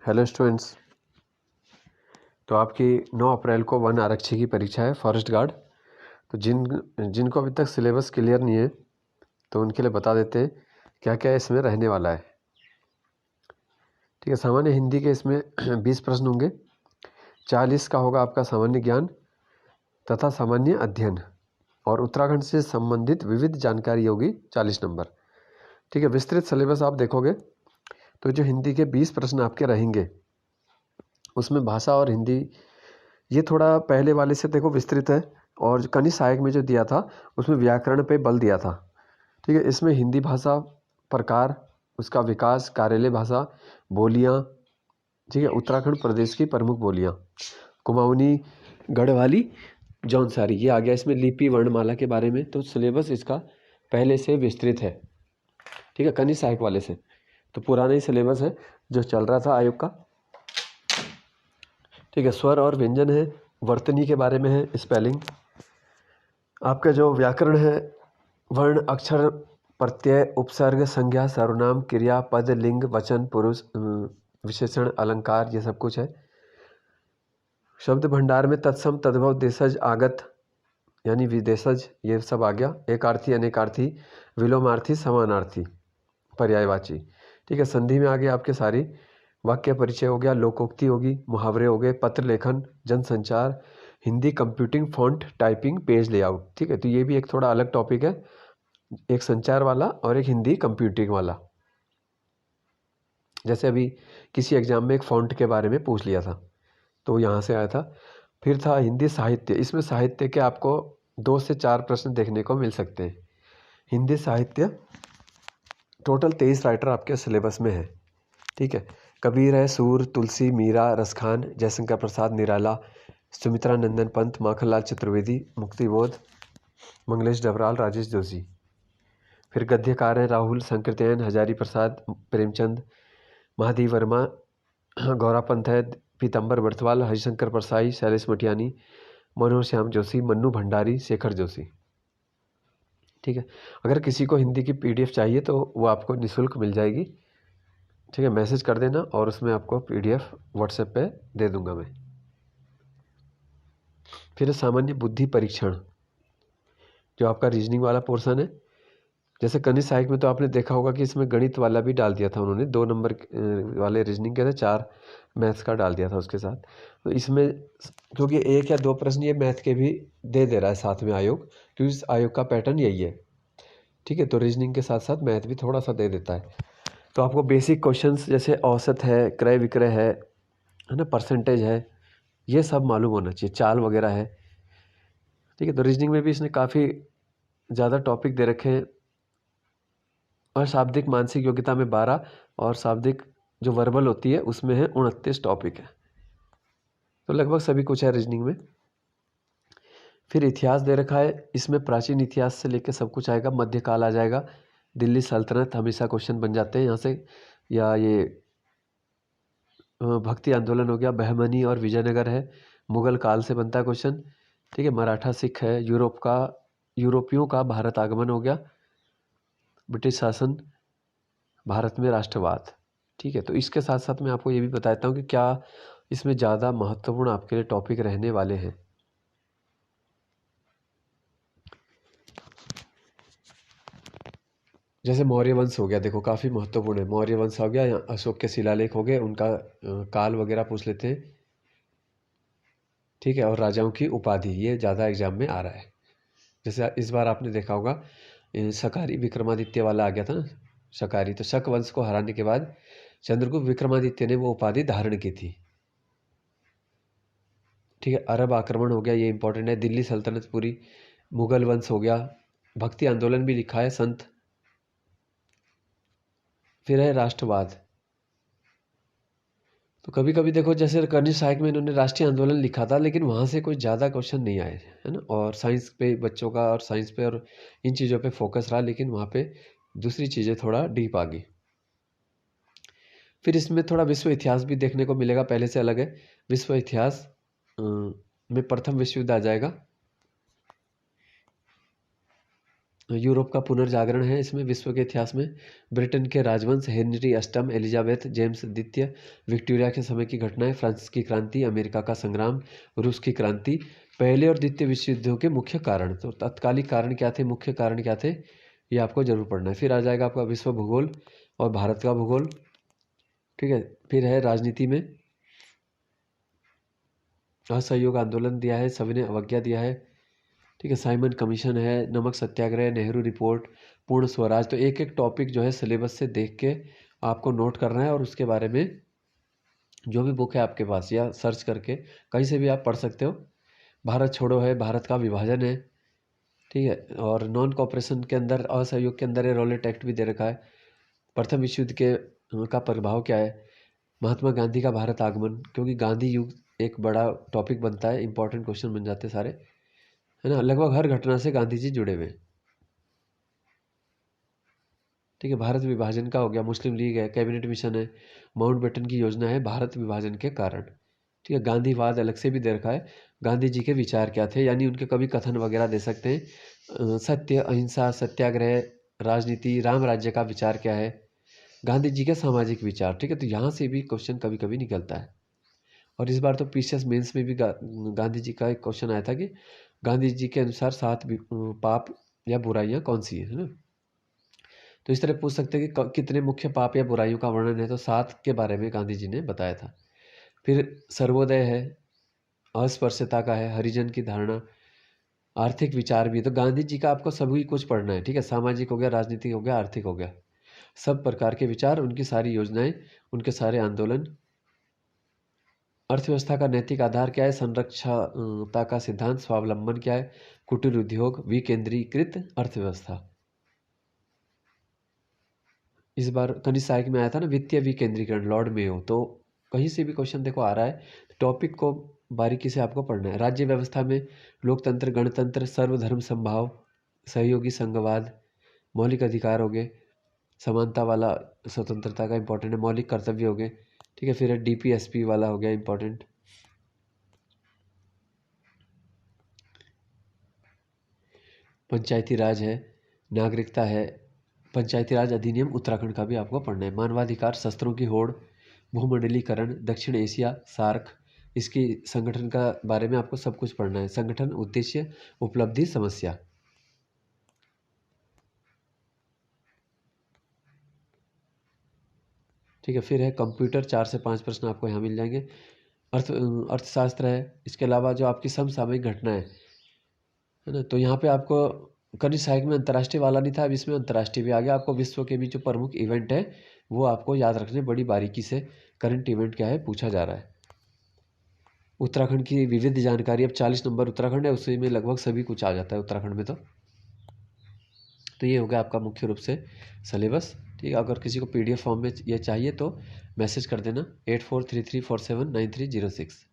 Hello students. तो आपकी 9 अप्रैल को वन आरक्षी की परीक्षा है, फॉरेस्ट गार्ड। तो जिनको अभी तक सिलेबस क्लियर नहीं है तो उनके लिए बता देते हैं क्या क्या इसमें रहने वाला है। ठीक है, सामान्य हिंदी के इसमें 20 प्रश्न होंगे। 40 का होगा आपका सामान्य ज्ञान तथा सामान्य अध्ययन, और उत्तराखंड से संबंधित विविध जानकारी होगी 40 नंबर। ठीक है, विस्तृत सिलेबस आप देखोगे तो जो हिंदी के 20 प्रश्न आपके रहेंगे उसमें भाषा और हिंदी ये थोड़ा पहले वाले से देखो विस्तृत है, और जो कनिष्ठ सहायक में जो दिया था उसमें व्याकरण पे बल दिया था। ठीक है, इसमें हिंदी भाषा प्रकार, उसका विकास, कार्यालय भाषा, बोलियाँ। ठीक है, उत्तराखंड प्रदेश की प्रमुख बोलियाँ, कुमाऊनी, गढ़वाली, जौनसारी, ये आ गया इसमें लिपि वर्णमाला के बारे में। तो सिलेबस इसका पहले से विस्तृत है। ठीक है, कनिष्ठ सहायक वाले से तो पुराना ही सिलेबस है जो चल रहा था आयोग का। ठीक है, स्वर और व्यंजन है, वर्तनी के बारे में है, स्पेलिंग। आपका जो व्याकरण है, वर्ण, अक्षर, प्रत्यय, उपसर्ग, संज्ञा, सर्वनाम, क्रिया, पद, लिंग, वचन, पुरुष, विशेषण, अलंकार, ये सब कुछ है। शब्द भंडार में तत्सम, तद्भव, देशज, आगत यानी विदेशज, ये सब आ गया। एकार्थी, अनेकार्थी, विलोमार्थी, समानार्थी, पर्यायवाची। ठीक है, संधि में आ गया आपके सारी। वाक्य परिचय हो गया, लोकोक्ति होगी, मुहावरे हो गए, पत्र लेखन, जनसंचार, Hindi computing, font, typing, page layout. ठीक है, तो ये भी एक थोड़ा अलग टॉपिक है, एक संचार वाला और एक हिंदी कंप्यूटिंग वाला। जैसे अभी किसी एग्जाम में एक फॉन्ट के बारे में पूछ लिया था तो यहाँ से आया था। फिर था हिंदी साहित्य, इसमें साहित्य के आपको 2 से 4 प्रश्न देखने को मिल सकते हैं। हिंदी साहित्य टोटल 23 राइटर आपके सिलेबस में है। ठीक है, कबीर है, सूर, तुलसी, मीरा, रसखान, जयशंकर प्रसाद निराला, सुमित्रा नंदन पंत, माखनलाल चतुर्वेदी, मुक्तिबोध, मंगलेश डबराल, राजेश जोशी। फिर गद्यकार हैं राहुल, संकीर्तन, हजारी प्रसाद, प्रेमचंद, महादेव वर्मा, गौरा पंत है, पीतम्बर बर्थवाल, हरिशंकर परसाई, शैलेश मटियानी, मनोहर श्याम जोशी, मन्नू भंडारी, शेखर जोशी। ठीक है, अगर किसी को हिंदी की PDF चाहिए तो वो आपको निःशुल्क मिल जाएगी। ठीक है, मैसेज कर देना और उसमें आपको PDF व्हाट्सएप पे दे दूंगा मैं। फिर सामान्य बुद्धि परीक्षण, जो आपका रीजनिंग वाला पोर्शन है। जैसे कनिष्ठ सहायक में तो आपने देखा होगा कि इसमें गणित वाला भी डाल दिया था उन्होंने, 2 नंबर वाले रीजनिंग के थे, 4 मैथ्स का डाल दिया था उसके साथ। तो इसमें क्योंकि 1 या 2 प्रश्न ये मैथ के भी दे रहा है साथ में आयोग, क्योंकि इस आयोग का पैटर्न यही है। ठीक है, तो रीजनिंग के साथ साथ मैथ भी थोड़ा सा दे देता है। तो आपको बेसिक क्वेश्चंस जैसे औसत है, क्रय विक्रय है ना, परसेंटेज है, ये सब मालूम होना चाहिए, चाल वगैरह है। ठीक है, तो रीजनिंग में भी इसने काफ़ी ज़्यादा टॉपिक दे रखे हैं। और शाब्दिक मानसिक योग्यता में 12 और शाब्दिक जो वर्बल होती है उसमें है 29 टॉपिक है। तो लगभग सभी कुछ है रीजनिंग में। फिर इतिहास दे रखा है, इसमें प्राचीन इतिहास से लेकर सब कुछ आएगा, मध्यकाल आ जाएगा, दिल्ली सल्तनत हमेशा क्वेश्चन बन जाते हैं यहाँ से, या ये भक्ति आंदोलन हो गया, बहमनी और विजयनगर है, मुगल काल से बनता है क्वेश्चन। ठीक है, मराठा सिख है, यूरोपियों का भारत आगमन हो गया, ब्रिटिश शासन, भारत में राष्ट्रवाद। ठीक है, तो इसके साथ साथ मैं आपको ये भी बताता हूँ कि क्या इसमें ज़्यादा महत्वपूर्ण आपके लिए टॉपिक रहने वाले हैं। जैसे मौर्य वंश हो गया, देखो काफ़ी महत्वपूर्ण है, मौर्य वंश हो गया, या अशोक के शिलालेख हो गए, उनका काल वगैरह पूछ लेते हैं। ठीक है, और राजाओं की उपाधि, ये ज़्यादा एग्जाम में आ रहा है। जैसे इस बार आपने देखा होगा शकारी विक्रमादित्य वाला आ गया था ना, शकारी, तो शक वंश को हराने के बाद चंद्रगुप्त विक्रमादित्य ने वो उपाधि धारण की थी। ठीक है, अरब आक्रमण हो गया, ये इंपॉर्टेंट है, दिल्ली सल्तनत पूरी, मुगल वंश हो गया, भक्ति आंदोलन भी लिखा है, संत। फिर है राष्ट्रवाद। तो कभी कभी देखो जैसे कनिष्ठ सहायक में इन्होंने राष्ट्रीय आंदोलन लिखा था, लेकिन वहाँ से कोई ज़्यादा क्वेश्चन नहीं आए, है ना, और साइंस पे बच्चों का, और साइंस पे और इन चीज़ों पे फोकस रहा, लेकिन वहाँ पे दूसरी चीज़ें थोड़ा डीप आ गई। फिर इसमें थोड़ा विश्व इतिहास भी देखने को मिलेगा, पहले से अलग है। विश्व इतिहास में प्रथम विश्व युद्ध आ जाएगा। यूरोप का पुनर्जागरण है इसमें विश्व के इतिहास में। ब्रिटेन के राजवंश, हेनरी अष्टम, एलिजाबेथ, जेम्स द्वितीय, विक्टोरिया के समय की घटनाएं, फ्रांस की क्रांति, अमेरिका का संग्राम, रूस की क्रांति, पहले और द्वितीय विश्व युद्धों के मुख्य कारण। तो तत्कालिक कारण क्या थे, मुख्य कारण क्या थे, ये आपको जरूर पढ़ना है। फिर आ जाएगा आपका विश्व भूगोल और भारत का भूगोल, ठीक है। फिर है राजनीति में असहयोग आंदोलन दिया है, सविनय अवज्ञा दिया है, ठीक है। साइमन कमीशन है, नमक सत्याग्रह, नेहरू रिपोर्ट, पूर्ण स्वराज। तो एक एक टॉपिक जो है सिलेबस से देख के आपको नोट करना है और उसके बारे में जो भी बुक है आपके पास या सर्च करके कहीं से भी आप पढ़ सकते हो। भारत छोड़ो है, भारत का विभाजन है, ठीक है। और नॉन कॉपरेशन के अंदर, असहयोग के अंदर ये रॉलेट एक्ट भी दे रखा है। प्रथम विश्व युद्ध के का प्रभाव क्या है, महात्मा गांधी का भारत आगमन, क्योंकि गांधी युग एक बड़ा टॉपिक बनता है, इंपॉर्टेंट क्वेश्चन बन जाते हैं सारे, है ना। लगभग हर घटना से गांधी जी जुड़े हुए, ठीक है। भारत विभाजन का हो गया, मुस्लिम लीग है, कैबिनेट मिशन है, माउंटबेटन की योजना है, भारत विभाजन के कारण, ठीक है। गांधीवाद अलग से भी दे रखा है, गांधी जी के विचार क्या थे, यानी उनके कभी कथन वगैरह दे सकते हैं। सत्य, अहिंसा, सत्याग्रह, राजनीति, राम राज्य का विचार क्या है, गांधी जी के सामाजिक विचार, ठीक है। तो यहाँ से भी क्वेश्चन कभी कभी निकलता है। और इस बार तो पीसीएस मेंस में भी गांधी जी का एक क्वेश्चन आया था कि गांधी जी के अनुसार 7 पाप या बुराइयां कौन सी है ना। तो इस तरह पूछ सकते हैं कि कितने मुख्य पाप या बुराइयों का वर्णन है, तो 7 के बारे में गांधी जी ने बताया था। फिर सर्वोदय है, अस्पृश्यता का है, हरिजन की धारणा, आर्थिक विचार भी है। तो गांधी जी का आपको सभी कुछ पढ़ना है, ठीक है। सामाजिक हो गया, राजनीतिक हो गया, आर्थिक हो गया, सब प्रकार के विचार, उनकी सारी योजनाएं, उनके सारे आंदोलन। अर्थव्यवस्था का नैतिक आधार क्या है, संरक्षता का सिद्धांत, स्वावलंबन क्या है, कुटीर उद्योग, विकेंद्रीकृत अर्थव्यवस्था। इस बार कनिष्ठ सहायक में आया था ना वित्तीय विकेंद्रीकरण, लॉर्ड मेयो। तो कहीं से भी क्वेश्चन देखो आ रहा है, टॉपिक को बारीकी से आपको पढ़ना है। राज्य व्यवस्था में लोकतंत्र, गणतंत्र, सर्वधर्म संभाव, सहयोगी संघवाद, मौलिक अधिकार हो गए, समानता वाला स्वतंत्रता का इंपॉर्टेंट है, मौलिक कर्तव्य हो गए, ठीक है। फिर है डीपीएसपी वाला हो गया इंपॉर्टेंट। पंचायती राज है, नागरिकता है, पंचायती राज अधिनियम उत्तराखंड का भी आपको पढ़ना है। मानवाधिकार, शस्त्रों की होड़, भूमंडलीकरण, दक्षिण एशिया, सार्क, इसकी संगठन का बारे में आपको सब कुछ पढ़ना है। संगठन, उद्देश्य, उपलब्धि, समस्या, ठीक है। फिर है कंप्यूटर, 4 से 5 प्रश्न आपको यहाँ मिल जाएंगे। अर्थशास्त्र है, इसके अलावा जो आपकी समसामयिक घटना है ना। तो यहाँ पे आपको कनिष्ठ सहायक में अंतर्राष्ट्रीय वाला नहीं था, अब इसमें अंतर्राष्ट्रीय भी आ गया। आपको विश्व के भी जो प्रमुख इवेंट है वो आपको याद रखने बड़ी बारीकी से, करंट इवेंट क्या है पूछा जा रहा है। उत्तराखंड की विविध जानकारी, अब 40 नंबर उत्तराखंड है, उसी में लगभग सभी कुछ आ जाता है उत्तराखंड में। तो ये हो गया आपका मुख्य रूप से सिलेबस, ठीक है। अगर किसी को PDF फॉर्म में ये चाहिए तो मैसेज कर देना 8433479306।